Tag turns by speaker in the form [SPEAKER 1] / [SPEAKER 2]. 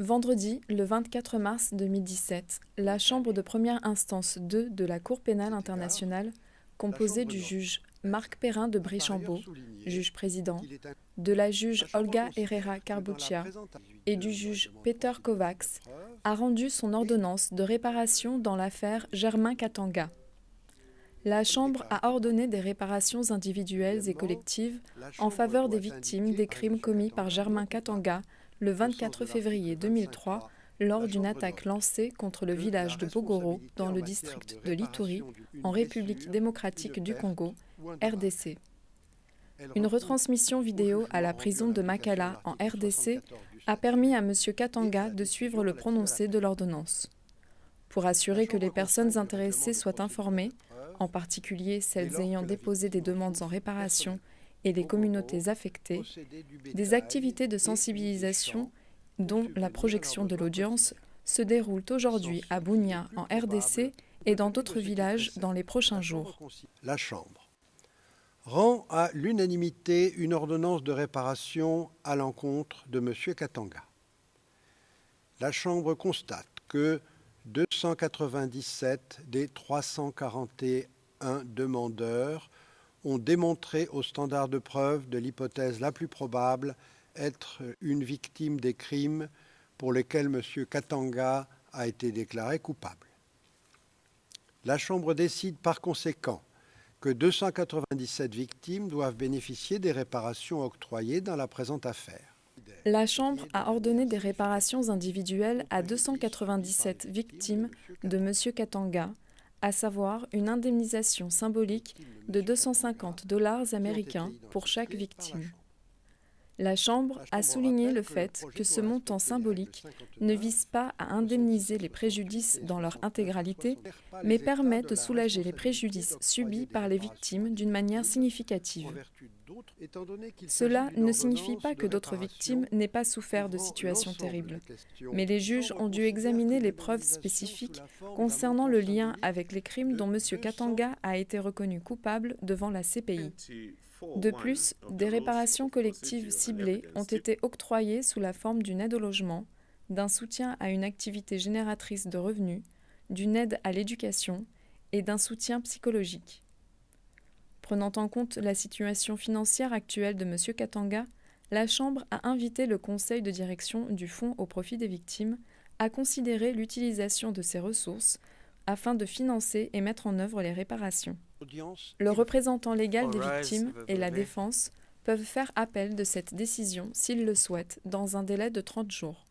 [SPEAKER 1] Vendredi, le 24 mars 2017, la Chambre de première instance 2 de la Cour pénale internationale, composée du juge Marc Perrin de Bréchambault, juge président, de la juge Olga Herrera Carbuccia et du juge Peter Kovacs, a rendu son ordonnance de réparation dans l'affaire Germain Katanga. La Chambre a ordonné des réparations individuelles et collectives en faveur des victimes des crimes commis par Germain Katanga le 24 février 2003 lors d'une attaque lancée contre le village de Bogoro dans le district de l'Ituri, en République démocratique du Congo, RDC. Une retransmission vidéo à la prison de Makala en RDC a permis à M. Katanga de suivre le prononcé de l'ordonnance. Pour assurer que les personnes intéressées soient informées, en particulier celles ayant déposé des demandes en réparation et les communautés affectées, des activités de sensibilisation, dont la projection de l'audience, se déroulent aujourd'hui à Bunia en RDC et dans d'autres villages dans les prochains jours.
[SPEAKER 2] La Chambre rend à l'unanimité une ordonnance de réparation à l'encontre de M. Katanga. La Chambre constate que 297 des 341 demandeurs ont démontré au standard de preuve de l'hypothèse la plus probable être une victime des crimes pour lesquels M. Katanga a été déclaré coupable. La Chambre décide par conséquent que 297 victimes doivent bénéficier des réparations octroyées dans la présente affaire.
[SPEAKER 1] La Chambre a ordonné des réparations individuelles à 297 victimes de M. Katanga, à savoir une indemnisation symbolique de $250 américains pour chaque victime. La Chambre a souligné le fait que ce montant symbolique ne vise pas à indemniser les préjudices dans leur intégralité, mais permet de soulager les préjudices subis par les victimes d'une manière significative. Cela ne signifie pas que d'autres victimes n'aient pas souffert de situations terribles, mais les juges ont dû examiner les preuves spécifiques concernant le lien avec les crimes dont M. Katanga a été reconnu coupable devant la CPI. De plus, des réparations collectives ciblées ont été octroyées sous la forme d'une aide au logement, d'un soutien à une activité génératrice de revenus, d'une aide à l'éducation et d'un soutien psychologique. Prenant en compte la situation financière actuelle de M. Katanga, la Chambre a invité le conseil de direction du Fonds au profit des victimes à considérer l'utilisation de ces ressources afin de financer et mettre en œuvre les réparations. Le représentant légal des victimes et la défense peuvent faire appel de cette décision s'ils le souhaitent dans un délai de 30 jours.